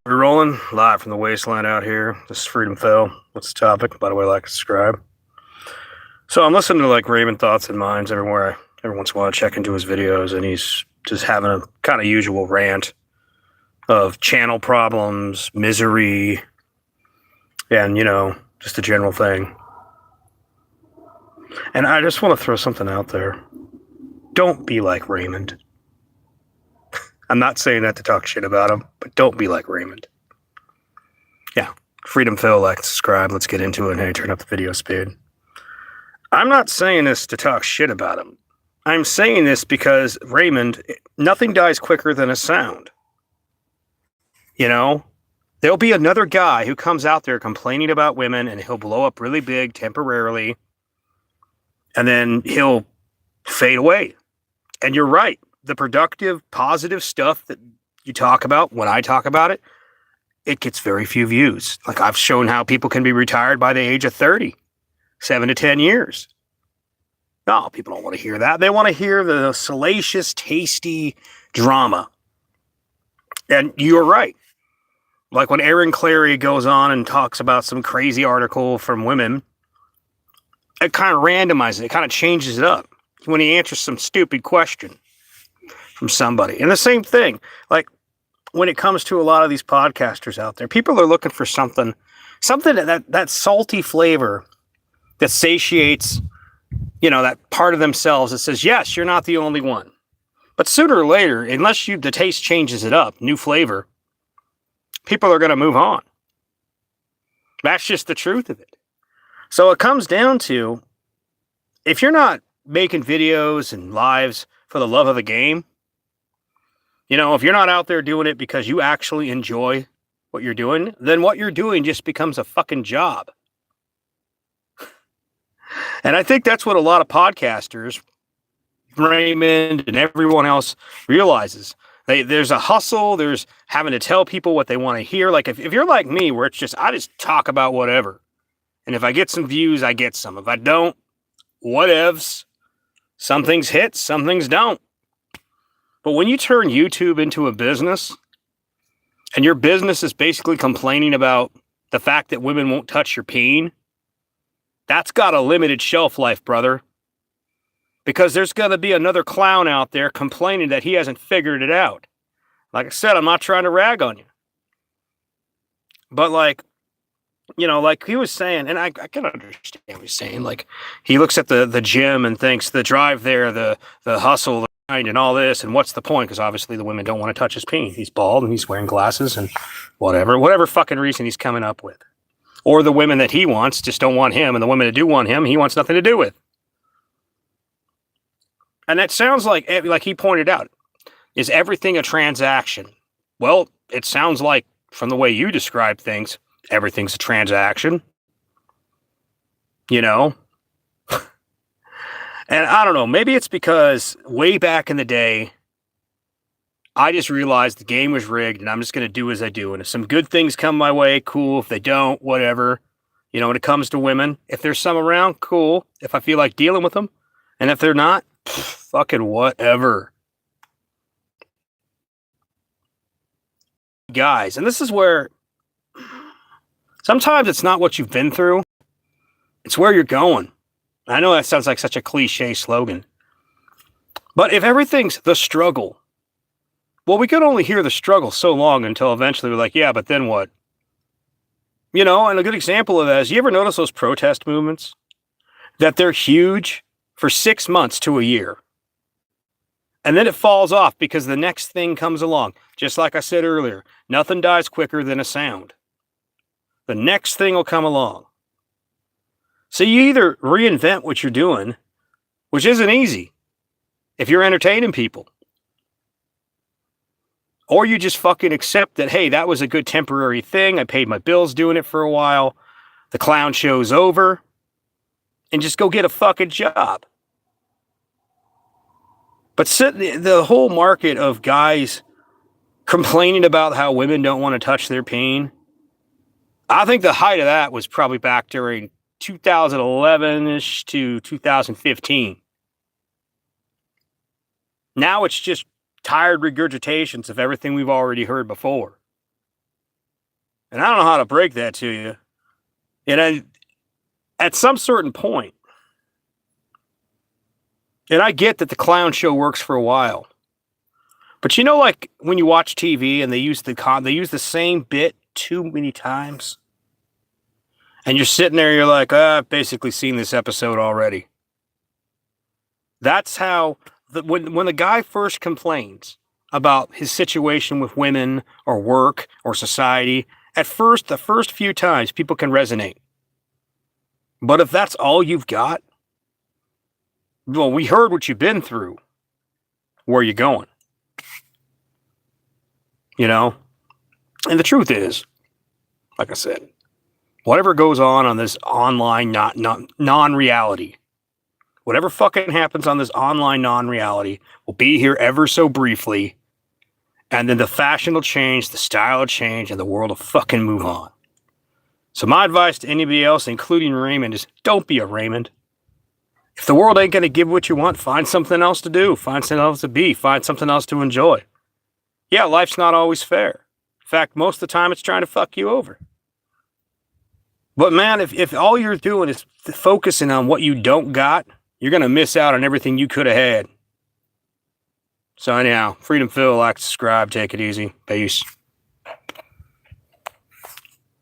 We're rolling live from the wasteland out here. This is Freedom Phil. What's the topic? By the way, like and subscribe. So I'm listening to like Raymond Thoughts and Minds everywhere. Every once in a while, I check into his videos, and he's just having a kind of usual rant of channel problems, misery, and just a general thing. And I just want to throw something out there. Don't be like Raymond. I'm not saying that to talk shit about him, but don't be like Raymond. Yeah, Freedom Phil, like, subscribe. Let's get into it. Hey, turn up the video speed. I'm not saying this to talk shit about him. I'm saying this because Raymond, nothing dies quicker than a sound. There'll be another guy who comes out there complaining about women, and he'll blow up really big temporarily, and then he'll fade away. And you're right. The productive, positive stuff that you talk about, when I talk about it, it gets very few views. Like, I've shown how people can be retired by the age of 30, 7 to 10 years. No, people don't want to hear that. They want to hear the salacious, tasty drama. And you're right. Like when Aaron Clary goes on and talks about some crazy article from women, it kind of randomizes it. It kind of changes it up when he answers some stupid question from somebody. And the same thing, like when it comes to a lot of these podcasters out there, people are looking for something that salty flavor that satiates, that part of themselves that says, yes, you're not the only one. But sooner or later, unless the taste changes it up, new flavor, people are going to move on. That's just the truth of it. So it comes down to, if you're not making videos and lives for the love of the game, if you're not out there doing it because you actually enjoy what you're doing, then what you're doing just becomes a fucking job. And I think that's what a lot of podcasters, Raymond and everyone else, realizes. There's a hustle. There's having to tell people what they want to hear. Like if you're like me, where it's just, I just talk about whatever. And if I get some views, I get some. If I don't, whatevs. Some things hit, some things don't. But when you turn YouTube into a business, and your business is basically complaining about the fact that women won't touch your peen, that's got a limited shelf life, brother. Because there's going to be another clown out there complaining that he hasn't figured it out. Like I said, I'm not trying to rag on you. But like he was saying, and I can understand what he's saying. Like, he looks at the gym and thinks the drive there, the hustle, the grind, and all this, and what's the point? Because obviously the women don't want to touch his peen. He's bald and he's wearing glasses and whatever fucking reason he's coming up with. Or the women that he wants just don't want him, and the women that do want him, he wants nothing to do with. And that sounds like he pointed out, is everything a transaction? Well, it sounds like, from the way you describe things, everything's a transaction. And I don't know, maybe it's because way back in the day, I just realized the game was rigged and I'm just going to do as I do. And if some good things come my way, cool. If they don't, whatever. When it comes to women, if there's some around, cool. If I feel like dealing with them. And if they're not, fucking whatever. Guys, and this is where sometimes it's not what you've been through. It's where you're going. I know that sounds like such a cliche slogan. But if everything's the struggle, well, we could only hear the struggle so long until eventually we're like, yeah, but then what? And a good example of that is, you ever notice those protest movements? That they're huge for 6 months to a year. And then it falls off because the next thing comes along. Just like I said earlier, nothing dies quicker than a sound. The next thing will come along. So you either reinvent what you're doing, which isn't easy if you're entertaining people, or you just fucking accept that, hey, that was a good temporary thing. I paid my bills doing it for a while. The clown show's over. And just go get a fucking job. But the whole market of guys complaining about how women don't want to touch their peen, I think the height of that was probably back during 2011-ish to 2015. Now it's just tired regurgitations of everything we've already heard before. And I don't know how to break that to you. And at some certain point, and I get that the clown show works for a while, but you know, like when you watch TV and they use the same bit too many times, and you're sitting there, you're like, I've basically seen this episode already. That's how when the guy first complains about his situation with women or work or society, at first, the first few times, people can resonate. But if that's all you've got, well, we heard what you've been through. Where are you going? You know? And the truth is, like I said, whatever goes on this online non-reality, whatever fucking happens on this online non-reality will be here ever so briefly, and then the fashion will change, the style will change, and the world will fucking move on. So my advice to anybody else, including Raymond, is don't be a Raymond. If the world ain't going to give what you want, find something else to do. Find something else to be. Find something else to enjoy. Yeah, life's not always fair. In fact, most of the time it's trying to fuck you over. But man, if all you're doing is focusing on what you don't got, you're going to miss out on everything you could have had. So anyhow, Freedom Phil, like, subscribe, take it easy. Peace.